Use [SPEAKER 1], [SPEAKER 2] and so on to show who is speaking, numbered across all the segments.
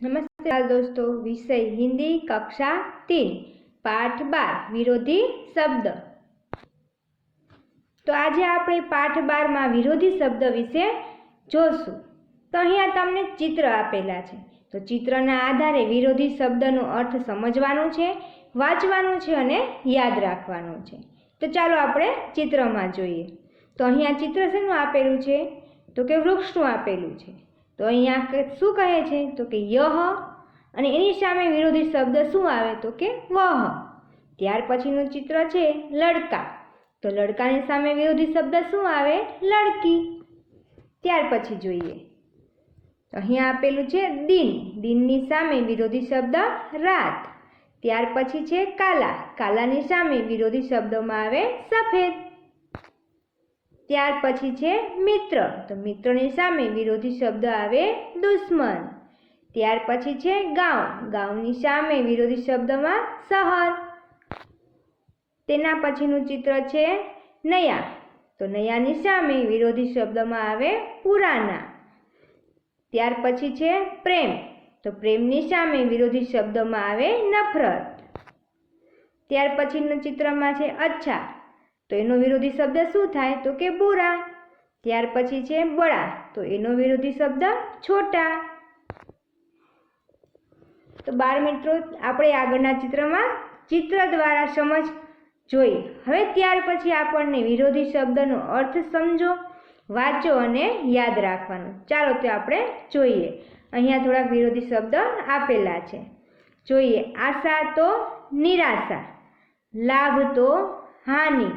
[SPEAKER 1] नमस्कार दोस्तों, विषय हिंदी कक्षा 3 पाठ 12 विरोधी शब्द। तो आज आपणे पाठ 12 में विरोधी शब्द विषे जोशु। तो अहींया तमने चित्र आपेला छे, तो चित्रना आधारे विरोधी शब्दनो अर्थ समजवानो छे, वांचवानो छे अने याद राखवानो छे। तो चालो आपणे चित्रमां जोईए। तो अहींया चित्र शेनुं आपेलुं छे, तो के वृक्षनुं आपेलुं छे। तो अहींया शुं कहे छे, तो के यह अने एनी सामे विरोधी शब्द शुं आवे, तो के वह। त्यार पछीनुं चित्र छे लड़का, तो लड़कानी सामे विरोधी शब्द शुं आवे, लड़की। त्यार पछी जोईए, तो अहींया आपेलुं छे दिन, दिननी सामे विरोधी शब्द रात। त्यार पछी छे काला, कालानी सामे विरोधी शब्दमां आवे सफेद। त्यार पछी छे मित्र, तो मित्रनी सामे विरोधी शब्द आवे दुश्मन। त्यार पछी छे गांव, गांवनी सामे विरोधी शब्दमां शहर। तेना पछीनुं चित्र छे नया, तो नयानी सामे विरोधी शब्दमां आवे पुराना। त्यार पछी छे प्रेम, तो प्रेमनी सामे विरोधी शब्दमां आवे नफरत। त्यार पछीनुं चित्रमां छे अच्छा, तो एनो विरोधी शब्द शुं थाय, तो के बुरा। त्यार पछी छे बड़ा, तो एनो विरोधी शब्द छोटा। तो 12 मित्रों, आपणे आगळना चित्रमां चित्र द्वारा समज जोई। हवे त्यार पछी आपणने विरोधी शब्दनो अर्थ समजो, वांचो अने याद राखवानो। चालो तो आपणे जोईए। अहींया थोड़ा विरोधी शब्द आपेला छे, जोईए। आशा तो निराशा, लाभ तो हानि,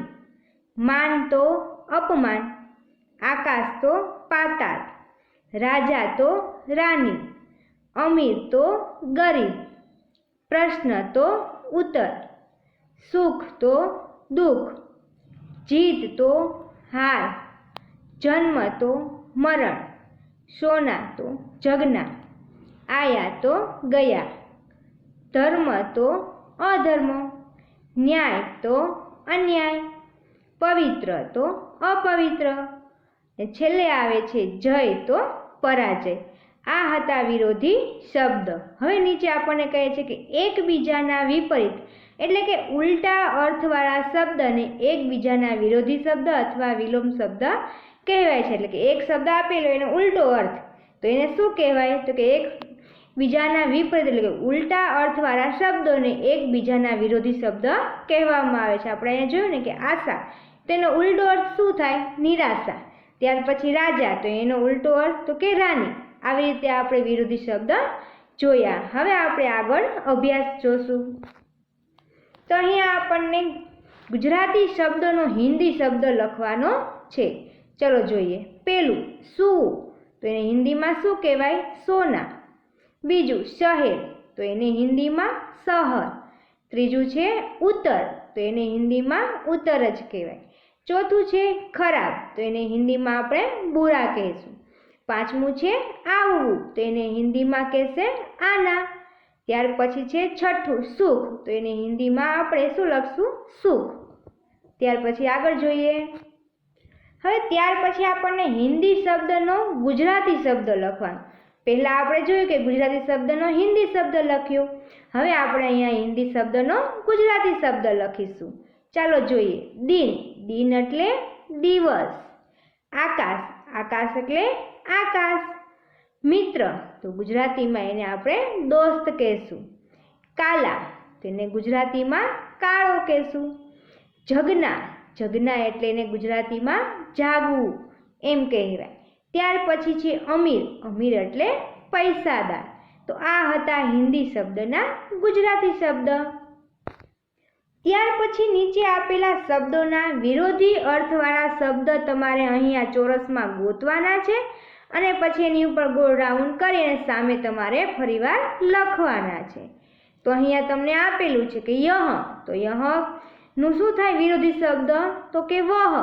[SPEAKER 1] मान तो अपमान, आकाश तो पाताल, राजा तो रानी, अमीर तो गरीब, प्रश्न तो उत्तर, सुख तो दुख, जीत तो हार, जन्म तो मरण, सोना तो जगना, आया तो गया, धर्म तो अधर्म, न्याय तो अन्याय, पवित्र तो अपवित्र, छेल्ले आवे छे जय तो पराजय। आ हता विरोधी शब्द। हवे नीचे आपणे कहे छे के एकबीजाना विपरीत एटले के उल्टा अर्थवाळा शब्द ने एकबीजाना विरोधी शब्द अथवा विलोम शब्द कहेवाय छे। एटले के एक शब्द आपेलो एनो उल्टो अर्थ, तो एने शुं कहेवाय, तो के एकबीजाना विपरीत एटले के उल्टा अर्थवाळा शब्दोने एकबीजाना विरोधी शब्द कहेवामां आवे छे। आपणे अहींया जोयुं ने के आशा, तेनो उल्टो अर्थ शुं थाय, निराशा। त्यार पछी राजा, तो एनो उल्टो अर्थ, तो के रानी। આવી રીતે આપણે વિરોધી શબ્દ જોયા। હવે આપણે આગળ અભ્યાસ જોશું। તો અહીંયા આપણને ગુજરાતી શબ્દનો હિન્દી શબ્દ લખવાનો છે। ચલો જોઈએ। પેલું સુ, તો એને હિન્દીમાં શું કહેવાય, સોના। બીજું શહેર, તો એને હિન્દીમાં શહર। ત્રીજું છે ઉત્તર, તો એને હિન્દીમાં ઉત્તર જ કહેવાય। ચોથું છે ખરાબ, તો એને હિન્દીમાં આપણે બુરા કહીશું। પાંચમું છે આવવું, તો એને હિન્દીમાં કહેશે આના। ત્યાર પછી છે છઠ્ઠું સુખ, તો એને હિન્દીમાં આપણે શું લખશું, સુખ। ત્યાર પછી આગળ જોઈએ। હવે ત્યાર પછી આપણને હિન્દી શબ્દનો ગુજરાતી શબ્દ લખવાનો। પહેલા આપણે જોયું કે ગુજરાતી શબ્દનો હિન્દી શબ્દ લખ્યો, હવે આપણે અહીંયા હિન્દી શબ્દનો ગુજરાતી શબ્દ લખીશું। ચાલો જોઈએ। દિન, દિન એટલે દિવસ। આકાશ, આકાશ એટલે આકાશ। મિત્ર, તો ગુજરાતીમાં એને આપણે દોસ્ત કહેશું। કાલા, તેને ગુજરાતીમાં કાળો કહેશું। જગના, જગના એટલે એને ગુજરાતીમાં જાગવું એમ કહેવાય। ત્યાર પછી છે અમીર, અમીર એટલે પૈસાદાર। તો આ હતા હિન્દી શબ્દના ગુજરાતી શબ્દ। ત્યાર પછી નીચે આપેલા શબ્દોના વિરોધી અર્થવાળા શબ્દ તમારે અહીંયા ચોરસમાં ગોતવાના છે અને પછી એની ઉપર ગોળ રાઉન્ડ કરી અને સામે તમારે ફરીવાર લખવાના છે। તો અહીંયા તમને આપેલું છે કે યહ, તો યહનું શું થાય વિરોધી શબ્દ, તો કે વહ।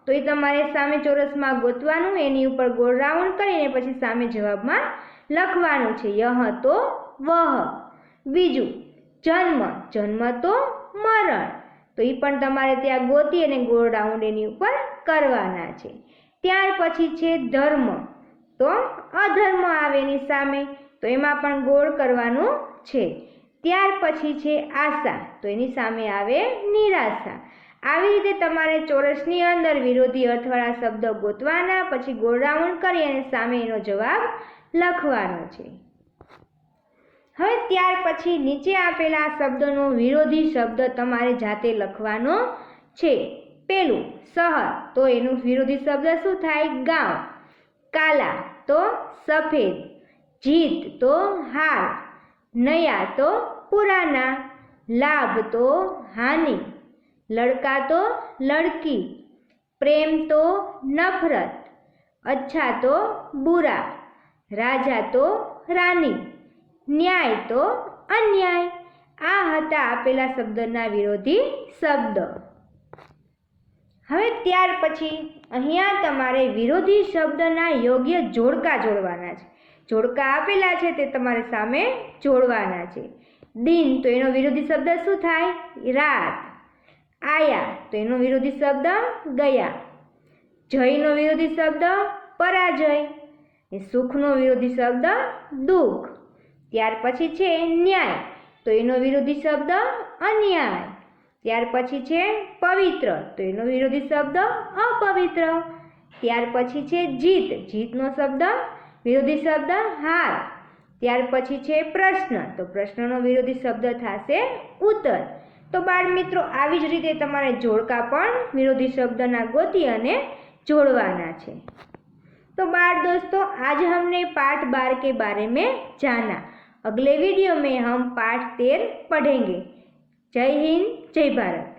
[SPEAKER 1] તો એ તમારે સામે ચોરસમાં ગોતવાનું, એની ઉપર ગોળ રાઉન્ડ કરીને પછી સામે જવાબમાં લખવાનું છે યહ તો વહ। બીજું જન્મ, જન્મ તો મરણ, તો એ પણ તમારે ત્યાં ગોતી અને ગોળ રાઉન્ડ એની ઉપર કરવાના છે। ત્યાર પછી છે ધર્મ, તો અધર્મ આવે એની સામે, તો એમાં પણ ગોળ કરવાનું છે. ત્યાર પછી છે આશા, તો એની સામે આવે નિરાશા. આવી રીતે તમારે ચોરસની અંદર વિરોધી અર્થવાળા શબ્દ ગોતવાના, પછી ગોળ રાઉન્ડ કરી અને સામે એનો જવાબ લખવાનો છે. હવે ત્યાર પછી નીચે આપેલા શબ્દનો વિરોધી શબ્દ તમારે જાતે લખવાનો છે. પેલું શહર, તો એનું વિરોધી શબ્દ શું થાય? ગામ. કાલા તો સફેદ. જીત તો હાર. નયા તો પુરાના. લાભ તો હાનિ. લડકા તો લડકી. પ્રેમ તો નફરત. અચ્છા તો બુરા. રાજા તો રાની. ન્યાય તો અન્યાય. આ હતા આપેલા શબ્દના વિરોધી શબ્દ. હવે ત્યાર પછી અહીંયા તમારે વિરોધી શબ્દના યોગ્ય જોડકા જોડવાના છે. જોડકા આપેલા છે તે તમારે સામે જોડવાના છે. દિન, તો એનો વિરોધી શબ્દ શું થાય? રાત. આયા, તો એનો વિરોધી શબ્દ ગયા. જયનો વિરોધી શબ્દ પરાજય. સુખનો વિરોધી શબ્દ દુઃખ. ત્યાર પછી છે ન્યાય, તો એનો વિરોધી શબ્દ અન્યાય. ત્યાર પછી છે પવિત્ર, તો એનો વિરોધી શબ્દ અપવિત્ર. ત્યાર પછી છે જીત, જીતનો શબ્દ વિરોધી શબ્દ હાર. ત્યાર પછી છે પ્રશ્ન, તો પ્રશ્નનો વિરોધી શબ્દ થશે ઉત્તર. તો બાળ મિત્રો, આવી જ રીતે તમારે જોડકા પણ વિરોધી શબ્દના ગોતી અને जोड़वाना छे। तो बाल दोस्तों, आज हमने पाठ 12 के बारे में जाना। अगले वीडियो में हम पाठ 13 पढ़ेंगे। जय हिंद, जय भारत।